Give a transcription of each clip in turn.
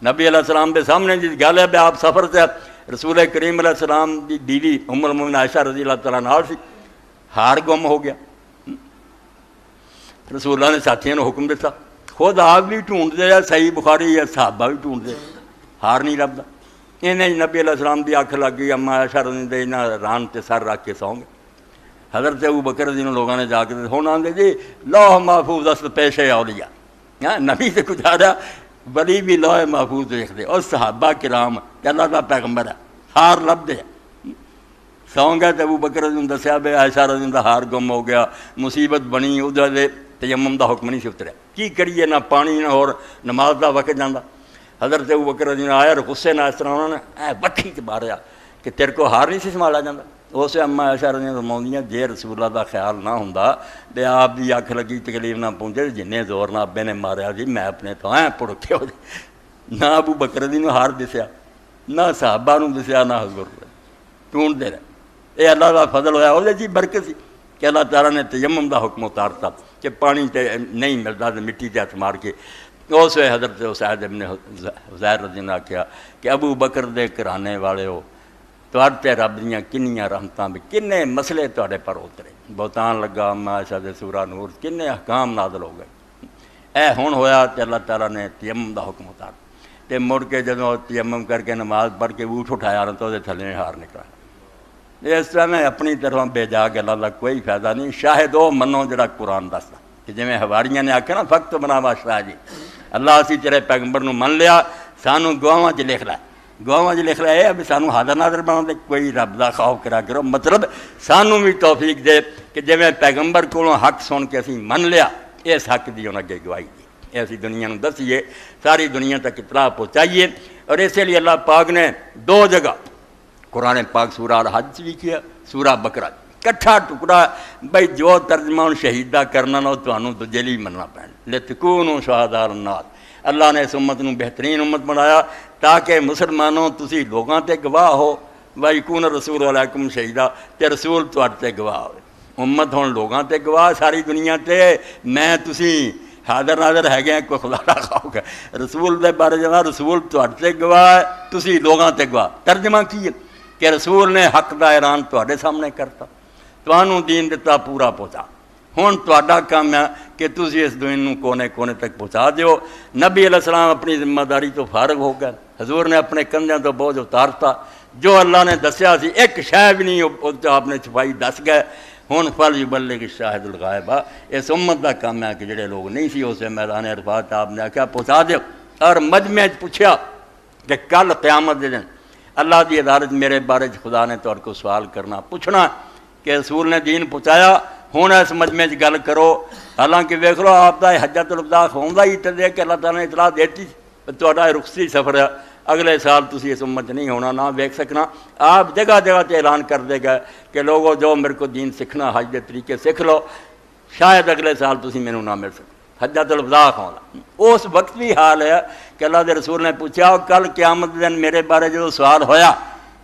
نبی علیہ السلام کے سامنے جی گل ہے بھی آپ سفر سے رسول کریم علیہ السلام کی بیوی ام المومنین عائشہ رضی اللہ تعالیٰ نال سی، ہار گم ہو گیا، رسول اللہ نے ساتھیوں نے حکم دیتا، خود آپ بھی ڈھونڈتے ہیں، صحیح بخاری ہے، صحابہ بھی ڈھونڈتے، ہار نہیں لبدا۔ انہیں نبی علیہ السلام کی اکھ لگ گئی، اما عائشہ رضی اللہ ران تے سر رکھ کے سو گئے۔ حضرت ابو بکر رضی اللہ لوگوں نے جا کے ہوں آدھے جی لوح محفوظ است پیشے اولیاء، ہاں نبی سے کچھ آ رہا ولی بھی لوح محفوظ دیکھتے، اور صحابہ کرام کہ اللہ کا پیغمبر ہے ہار لبدے سو گئے۔ تو ابو بکر رضی اللہ دسیا بے عائشہ رضی اللہ ہار گم ہو گیا، مصیبت بنی، ادھر تیمم دا حکم نہیں سی اتریا، کی کریے، نہ پانی نہ اور نماز دا وقت جانا۔ حضرت ابو بکر رضی اللہ آیا اور غصے نہ اس طرح انہوں نے وکھی چ ماریا کہ تیرے کو ہار نہیں سی سنبھالا جاتا۔ اسے اما عائشہ رضی اللہ فرماؤندیاں جے رسول اللہ دا خیال نہ ہوندا تے آپ دی اکھ لگی تکلیف نہ پہنچے، جنہیں زور نہ ابے نے ماریا جی میں اپنے تو پڑکے ہو جائے، نہ ابو بکر رضی اللہ ہار دسیا، نہ صحابہ نو دسیا، نہ حضور ڈھونڈتے رہے۔ یہ اللہ کا فضل ہویا، وہ جی برکت سی کہ اللہ تعالیٰ نے تیمم دا حکم اتارتا کہ پانی تے نہیں ملتا تو مٹی تے ہاتھ مار کے۔ اس وقت حضرت اسید ابن حضیر رضی اللہ کیا کہ ابو بکر دے گھرانے والے ہو تے رب دیاں کنیاں رحمتاں بھی کنے مسئلے تواڈے پر اترے، بہتان لگا، اما عائشہ دے سورہ نور کنے احکام نازل ہو گئے۔ اے ہن ہویا کہ اللہ تعالیٰ نے تیمم دا حکم اتار تے مڑ کے جدوں تیمم کر کے نماز پڑھ کے اٹھ اٹھایا تو دے تھلے ہار نکلا۔ اس طرح میں اپنی طرف بے جا گلاں دا کوئی فائدہ نہیں، شاہد وہ منو جڑا قرآن دسدا کہ جویں حواریاں نے آکھیا نا فقط بناوا شاہ جی اللہ اسی تیرے پیغمبر نو من لیا، سانو گواہاں چ لکھ لے، گواہاں چ لکھ لے اے بھی سانو حاضر ناظر بنا دے، کوئی رب دا خوف کرا کرو، مطلب سانو بھی توفیق دے کہ جویں پیغمبر کولوں حق سن کے اسی من لیا، اس حق دی انہاں اگے گواہی دی، اے اسی دنیا نو دسیے، ساری دنیا تک اطلاع پہنچائیے۔ اور اسی لیے اللہ پاک نے دو جگہ قرآن پاک سورہ الحج بھی کیا، سورہ بقرہ کٹھا ٹکڑا بھائی جو ترجمہ شہیدہ کرنا نہ تمہوں تو جیلی مننا پین لتکونوا شہداء الناس۔ اللہ نے اس امت نو بہترین امت بنایا تاکہ مسلمانوں تسی لوگاں تے گواہ ہو، وَيَكُونَ الرَّسُولُ عَلَيْكُمْ شَهِيدًا تے رسول تواڈے تے گواہ ہوئے، امت ہن لوگاں تے گواہ ساری دنیا تے، میں تسی حاضر ناظر ہے گئے کوئی خدا نہ خاؤ گا، رسول دے بارے جانا رسول تواڈے تے گواہ تسی لوگاں تے گواہ۔ ترجمہ کی ہے کہ رسول نے حق دا اعلان تواڈے سامنے کرتا، تانوں دین دتا پورا پہنچا، ہن تواڈا کام ہے کہ تسی اس دین نو کونے کونے تک پہنچا دیو۔ نبی علیہ السلام اپنی ذمہ داری تو فارغ ہو گئے، حضور نے اپنے کندھیاں تو بوجھ اتارتا، جو اللہ نے دسیا سی ایک شے بھی نہیں آپ نے چھپائی دس گئے۔ ہن فلیبلغ الشاہد الغائب، اس امت دا کام ہے کہ جڑے لوگ نہیں سی اس میدان عرفات آپ نے آخیا پہنچا دیو۔ اور مجمع پوچھا کہ کل قیامت دے دن اللہ دی عدالت میرے بارے خدا نے تو کو سوال کرنا پوچھنا کہ رسول نے دین پہنچایا، ہوں اس مجمع گل کرو۔ حالانکہ ویکھ لو آپ کا حجۃ الوداع ہوندا ہی تے کہ اللہ تعالیٰ نے اطلاع دیتی تہاڈا رخصتی سفر ہے، اگلے سال تسی اس امت نہیں ہونا، نہ ویکھ سکنا۔ آپ جگہ جگہ تے اعلان کر دے گئے کہ لوگوں جو میرے کو دین سیکھنا حج دے طریقے سیکھ لو، شاید اگلے سال تسی مینوں نہ مل سکو، حجۃ الوداع ہونا۔ اس وقت بھی حال ہے کہ اللہ دے رسول نے پوچھا کل قیامت دن میرے بارے جو سوال ہویا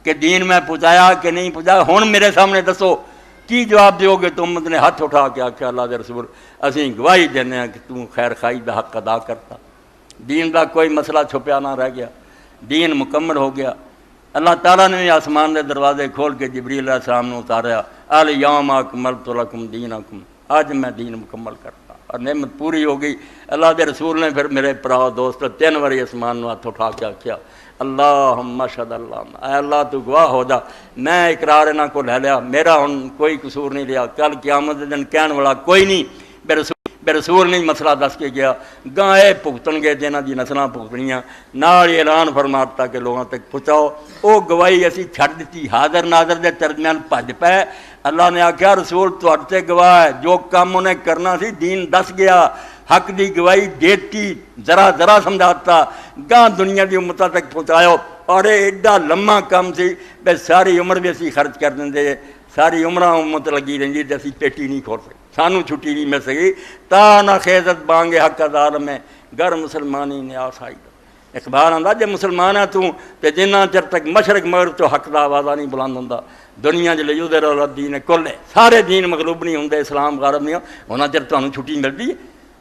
کہ دین میں پہنچایا کہ نہیں پہنچایا، ہن میرے سامنے دسو کی جواب دیو گے؟ تو امت نے ہاتھ اٹھا کے آخیا اللہ دے رسول اسی گواہی دینے ہیں کہ تم خیر خائی دا حق ادا کرتا، دین دا کوئی مسئلہ چھپیا نہ رہ گیا، دین مکمل ہو گیا۔ اللہ تعالیٰ نے بھی آسمان دے دروازے کھول کے جبریل علیہ السلام نے اتاریا الیوم اکملت لکم دینکم، آج میں دین مکمل کرتا، اور نعمت پوری ہو گئی۔ اللہ دے رسول نے پھر میرے پراؤ دوست 3 باری آسمان نو ہاتھ اٹھا کے آخیا اللہم اشہد اللہ، اے اللہ تو گواہ ہو جا میں اقرار انہاں کو لے لیا، میرا ہن کوئی قصور نہیں لیا، کل قیامت دے دن کہن والا کوئی نہیں، بے رسول نہیں مسئلہ دس کے گیا، گاں اے بھگتن گے جنہاں دی نسلاں بھگتنیاں، نال اعلان فرماتا کہ لوگاں تک پہنچاؤ۔ او گواہی اسی چھڈ دتی، حاضر ناظر دے درمیان بھج پے۔ اللہ نے آخیا رسول تواڈے تے گواہ ہے، جو کام انہیں کرنا سی دین دس گیا، حق دی گواہی دیتی، ذرا ذرا سمجھاتا، گاں دنیا دی امتاں تک پہنچاؤ۔ اور ایڈا لمحہ کام سی بے ساری عمر بھی اسی خرچ کر دیں، ساری عمرہ امت لگی رہی تے اسی پیٹی نہیں کھول سکتے، سانو چھٹی نہیں مل سکی۔ تا نہ خیزت بانگے حق ظالم میں گر مسلمانی نے آسائی۔ اخبار آندا جے مسلمان ہے تو تے جنہ چر تک مشرق مغرب تو حق دا آوازہ نہیں بلند ہوندا، دنیا جے لیودر الدین کل ہے، سارے دین مغلوب نہیں ہوندے، اسلام غالب نہیں ہونا چر تانوں چھٹی ملدی ہے۔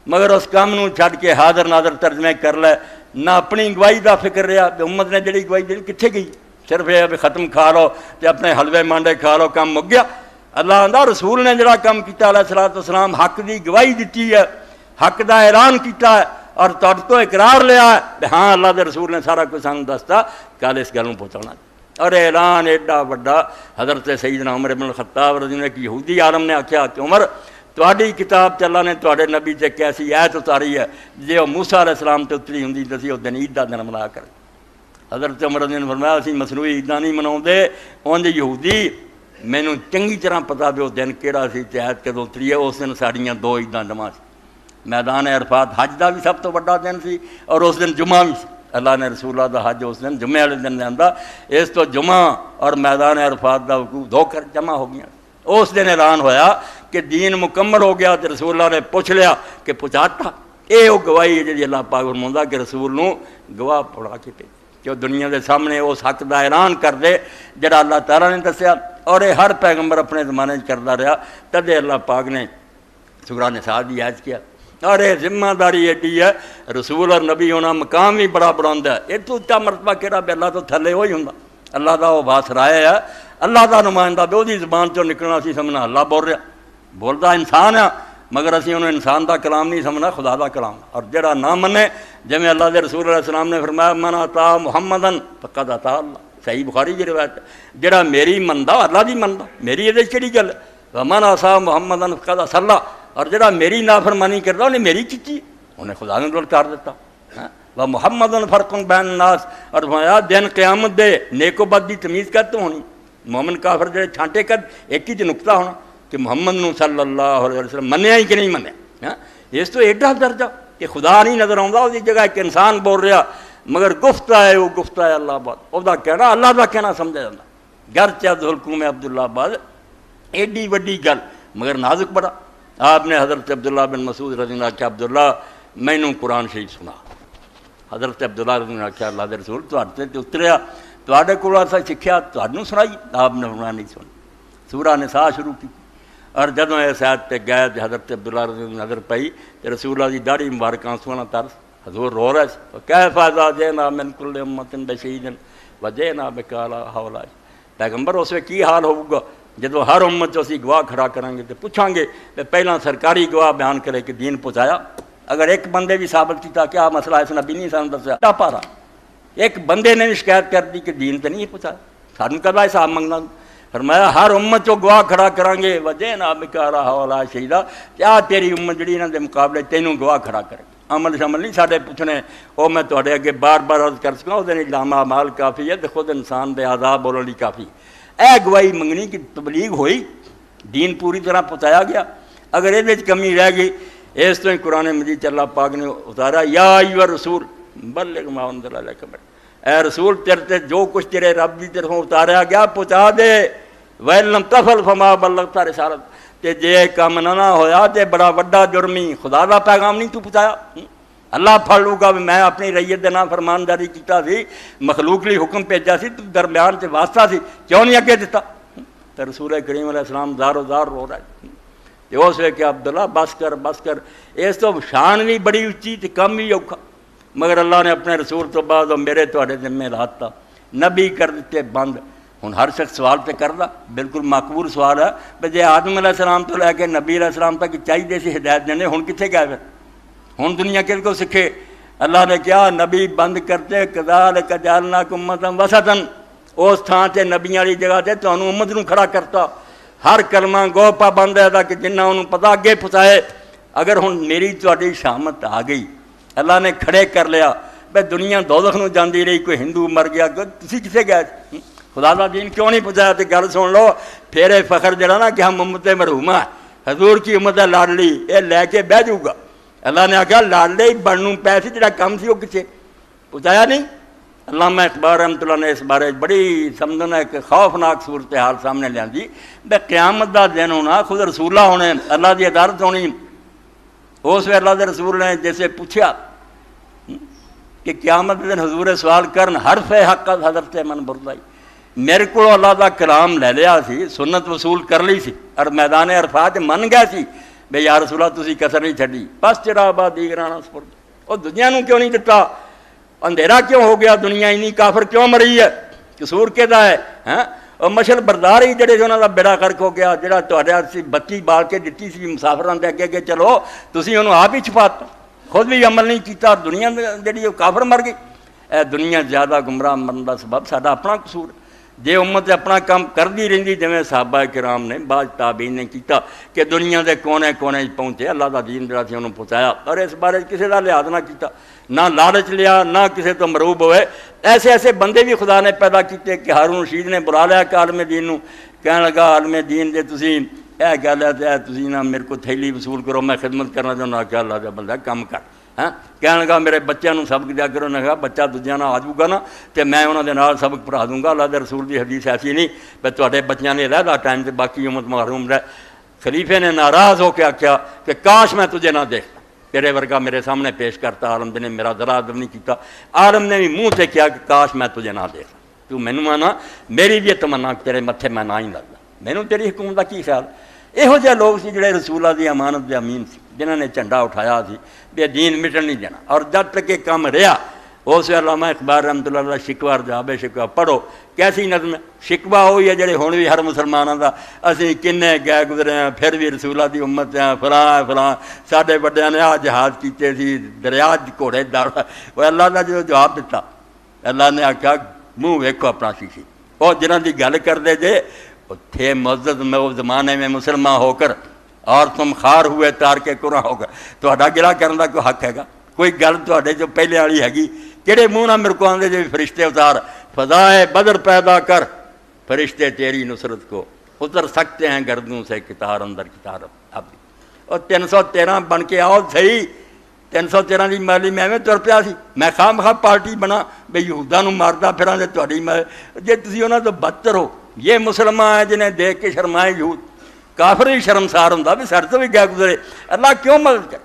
مگر اس کام نو چھڈ کے حاضر ناظر ترجمے کر لے نہ اپنی گواہی کا فکر رہا کہ امت نے جڑی گواہی دی کتنے گئی، صرف یہ بھی ختم کھا لو تو اپنے حلوے مانڈے کھا لو، کام مک گیا۔ اللہ آندا رسول نے جڑا کام کیتا علیہ الصلوۃ والسلام، حق دی گواہی دیتی ہے، حق دا اعلان کیتا ہے اور تہاڈے تو اقرار لیا ہے کہ ہاں اللہ دے رسول نے سارا کچھ سانوں دستا، کل اس گل نوں پہنچانا۔ اور اعلان ایڈا وڈا حضرت سیدنا عمر بن الخطاب رضی اللہ عنہ، ایک یہودی عالم نے آکھیا کہ عمر تہاڈی کتاب تے اللہ نے تہاڈے نبی تے کیسی ایت اتاری ہے، جے وہ موسیٰ علیہ السلام تے اتری ہوندی تے اسی اس دن عید دا دن منایا کریں۔ حضرت عمر رضی اللہ عنہ نے فرمایا اسی مصنوعی عیداں نہیں مناؤندے، اونج یہودی مینوں چنگی طرح پتا بھی وہ دن کیڑا سی تے ایت کدوں اتری ہے، اس دن ساڈیاں دو عیداں جمع سی، میدان عرفات حج دا بھی سب تو بڑا دن سی اور اس دن جمعہ بھی سی۔ اللہ نے رسول اللہ دا حج اس دن جمعے والے دن لیندا، اس تو جمعہ اور میدان عرفات دا وقوع دو کر جمع ہو گیا۔ اس دن اعلان ہویا کہ دین مکمل ہو گیا، تو رسول اللہ نے پوچھ لیا کہ پہنچاتا، یہ وہ گواہی ہے جی اللہ پاک فرماؤندا کہ رسول نوں گواہ پڑھا کے بھیج کہ وہ دنیا دے سامنے اس حق دا اعلان کر دے جڑا اللہ تعالیٰ نے دسیا، اور یہ ہر پیغمبر اپنے زمانے کرتا رہا، تدے اللہ پاک نے سورہ نساء دی آیت کیا۔ اور یہ ذمہ داری ایڈی ہے، رسول اور نبی ہونا مقام بھی بڑا بلند ہے، یہ تو اچا مرتبہ کہڑا بھی اللہ تو تھلے وہی ہوں، اللہ دا وہ باس رائے ہے، اللہ دا نمائندہ بھی وہی زبان چوں نکلنا سی سمجھنا اللہ بول رہا، بولتا انسان ہے مگر اسی انہوں انسان دا کلام نہیں سمجھنا، خدا دا کلام۔ اور جڑا نہ منے، جویں اللہ دے رسول علیہ السلام نے فرمایا من اطاع محمدن فقد اطاع اللہ، صحیح بخاری کی روایت ہے، جڑا میری مندا اللہ دی مندا، میری یہ کہڑی گل ہے، ومن عصا محمدن فقد عصى اللہ، اور جڑا میری نافرمانی کرتا انہیں میری کیتی، انہیں خدا نے للکار دیتا۔ وہ محمد فرق بین الناس، اور فرمایا دن قیامت دے نیک و بد دی تمیز کرتے ہونی، مومن کافر جڑے چھانٹے کر ایک ہی نقطہ ہونا کہ محمد نو صلی اللہ علیہ وسلم منیا ہی کہ نہیں منیا۔ اس تو ایڈا درجہ کہ خدا نہیں نظر آتا، اس جگہ ایک انسان بول رہا مگر گفتہ ہے وہ گفتہ ہے اللہ آباد، وہ کہنا اللہ کا کہنا سمجھا جاتا، گرچہ عبدالحکوم عبداللہ آباد ایڈی وڈی گل مگر نازک بڑا۔ آپ نے حضرت عبداللہ بن مسعود رضی اللہ عنہ کہ عبداللہ مینوں قرآن شریف سنا، حضرت عبداللہ رضی اللہ عنہ کہ اللہ دے رسول تہاڈے تے اتریا، تہاڈے کول اساں سکھیا تہاڈوں سنائی، آپ نے فرمایا نہیں سنی۔ سورہ نساء شروع کی، اور جدوں اس آیت تے گئے تے حضرت عبداللہ رضی اللہ عنہ نظر پئی تے رسول اللہ دی داڑھی مبارک آنسواں نال ترس، حضور رو رہے سے، کیف اذا جئنا من کل امۃ بشہید وجئنا بک علی ہؤلاء، پیغمبر اس وقت کی حال ہوگا جدو ہر امت جو اسی گواہ کھڑا کریں گے تو پوچھیں گے کہ پہلا سرکاری گواہ بیان کرے کہ دین پہنچایا، اگر ایک بندے بھی ثابت کیتا کیا مسئلہ اس نبی نہیں سانوں دسیا پارا، ایک بندے نے بھی شکایت کر دی کہ دین تو نہیں پہنچایا، سانوں کدا حساب منگنا، فرمایا ہر امت جو گواہ کھڑا کریں گے وجئنا بک علی ہؤلاء شہیدا، کیا تیری امت جڑی انہاں دے مقابلے تینوں گواہ کھڑا کرے، عمل شمل نہیں ساڈے پوچھنے، وہ میں تہاڈے اگے بار بار عرض کر سکاں، وہ علامہ اعمال کافی ہے تے خود انسان دے عذاب بولن لئی کافی، اے گواہی منگنی کہ تبلیغ ہوئی، دین پوری طرح پہنچایا گیا، اگر یہ کمی رہ گئی، اس تو ہی قرآن مجید اللہ پاک نے اتارا یا ایھا الرسول بلغ ما انزل الیک من، اے رسول تیرے تے جو کچھ تیرے رب کی طرفوں اتاریا گیا پہنچا دے، وَإِن لَّمْ تَفْعَلْ فَمَا بَلَّغْتَ رِسَالَتَهُ، تے جے کام نہ ہویا تے بڑا وڈا جرمی، خدا دا پیغام نہیں تو پہنچایا، اللہ پھڑ لوں گا بھی میں اپنی ریت دے نام فرمان جاری کیتا سی، مخلوق لی حکم بھیجا سی، تو درمیان سے واسطہ سی، کیوں نہیں اگے دیتا؟ تو رسول کریم علیہ السلام زار و زار رو رہا ہے، تو اس وقت کہ عبداللہ بس کر بس کر، اس تو شان بھی بڑی اچھی تے کم بھی اوکھا، مگر اللہ نے اپنے رسول تو بعد میرے تواڈے ذمے لاتا، نبی کر دیتے بند۔ ہن ہر شخص سوال تے کردا، بالکل مقبول سوال ہے کہ جے آدم علیہ السلام تو لے کے نبی علیہ السلام تک چاہیے سی ہدایت دینے، ہن کتنے گئے پھر؟ ہن دنیا کس کو سکھے؟ اللہ نے کیا نبی بند کرتے، کذالک جعلناکم امۃ وسطا، اس تھان سے نبیاں والی جگہ تے تانوں امت نوں کھڑا کرتا، ہر کلمہ گو پابند ہے کہ جنہ انہوں پتہ اگے پہنچائے۔ اگر ہن میری تہاڈی شامت آ گئی، اللہ نے کھڑے کر لیا، بھئی دنیا دوزخ نوں جاندی رہی، کوئی ہندو مر گیا، تسی کسے گئے؟ خدا دا دین کیوں نہیں پہنچایا؟ تے گل سن لو، پھر فخر جڑا نا کہ ہم امت مرحومہ ہے، حضور کی امت ہے لاڈلی، یہ لے کے بہ جاؤ گا۔ اللہ نے آخیا لاڈلے ہی بنوں پیسے جڑا کم سی وہ کسے پہنچایا نہیں۔ علامہ اقبال رحمۃ اللہ نے اس بارے بڑی سمجھنا ایک خوفناک صورتحال سامنے لیاندی، بے قیامت دا دن ہونا، خود رسولہ ہونے، اللہ دی عدالت ہونی، اس وقت اللہ دے رسول نے جیسے پوچھا کہ قیامت دن حضور سوال کرن حرف حق حضرت من بردائی، میرے کو اللہ دا کلام لے لیا سی، سنت وصول کر لی سی، اور میدان عرفات من گئے سی بے یا رسول اللہ تسی کسر نہیں چھڑی، بس چرا با دیگرانا سپرد، اور دنیا نوں کیوں نہیں دتا؟ اندھیرا کیوں ہو گیا, دنیا اینی کافر کیوں مری ہے, قصور کہدا ہے ہاں. اور مشل بردار ہی جڑے انہوں کا بیڑا غرق ہو گیا, جڑا تہاڈے بتی بال کے دتی سی مسافراں دے اگے کہ چلو تسی انہوں آپ ہی چھپاتا, خود بھی عمل نہیں کیتا, دنیا جڑی وہ کافر مر گئی. اے دنیا زیادہ گمراہ مرن کا سبب ساڈا اپنا قصور ہے. جے امت اپنا کام کرتی رہندی جویں صحابہ کرام نے بعض تابعین نے کیتا کہ دنیا دے کونے کونے پہنچے, اللہ دا دین جڑا سی انہوں پہنچایا, اور اس بارے کسی دا لحاظ نہ کیتا, نہ لالچ لیا, نہ کسی تو مروب ہوئے. ایسے ایسے بندے بھی خدا نے پیدا کیتے کہ ہارون رشید نے بلا لیا کہ عالم دین نو, کہنے لگا عالم دین جے تسی اے گل ہے تے تسی نہ میرے کو تھیلی وصول کرو, میں خدمت کرنا چاہنا. کہ اللہ دا بندہ کم کر. ہاں کہنے لگا میرے بچوں کو سبق دیا کرو. نے کہا بچہ دوجیاں نال آ جاؤ گا نا تو میں انہوں دے نال سبق پڑھا دوں گا. اللہ دے رسول دی حدیث ایسی نہیں بھائی تواڈے بچیاں نے علیحدہ ٹائم تے باقی امت محروم رہے. خلیفے نے ناراض ہو کے آخیا کہ کاش میں تجھے نہ دیکھتا, تیرے ورگا میرے سامنے پیش کرتا. عالم نے میرا ذرا ادب نہیں کیتا. عالم نے بھی منہ سے کیا کہ کاش میں تجھے نہ دیکھتا, تو مینوں آنا میری بھی تمنا تیرے متھے میں نہ ہی لگتا, مینوں تیری حکومت کا کی خیال. یہو جہے لوگ سی جڑے رسولاں دی امانت دے امین سی, جنہوں نے جھنڈا اٹھایا سی بھی دین مٹن نہیں دینا. اور جب تک یہ کام رہا اس علامہ اقبال رحمۃ اللہ علیہ شکوہ جواب شکوہ پڑھو, کیسی نظم ہے. شکوہ ہوئی ہے جڑے ہن بھی ہر مسلمانوں کا, اسی کنے گئے گزرے ہیں پھر بھی رسولاں دی امت ہیں, فلاں فلاں ساڈے بڑیاں نے آ جہاز کیتے سی, دریا گھوڑے دوڑ. وہ اللہ نے جو جواب دیتا, اللہ نے آخیا منہ ویکھو اپنا شیشی. وہ جنہاں دی گل کردے جے تھے معزز میں اس زمانے میں مسلمان ہو کر, اور تم خار ہوئے تار کے قرآن ہو کر. تہاڈا گلا کرن دا کوئی حق ہے گا؟ کوئی گل تہاڈے جو پہلے والی ہے گی کہڑے منہ نہ میرے کو آندے جی فرشتے اتار, فضائے بدر پیدا کر, فرشتے تیری نصرت کو اتر سکتے ہیں گردوں سے کتار اندر کتار. اب اور 313 بن کے آؤ صحیح, 313 کی مالی میں تر پیا سی. میں خواہ مخواہ پارٹی بنا بھائی یہوداں نوں ماردا پھراں تے تہاڈی میں جے تسی انہاں تو بدتر ہو. یہ مسلمان ہیں جنہیں دیکھ کے شرمائے یہود, کافر ہی شرمسار ہوں بھی سر تو بھی گیا گزرے. اللہ کیوں مدد کرے؟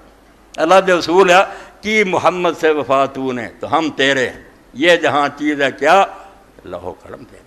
اللہ دے اصول ہے کہ محمد سے وفا تو نے تو ہم تیرے ہیں, یہ جہاں چیز ہے کیا لہو قلم تیرے.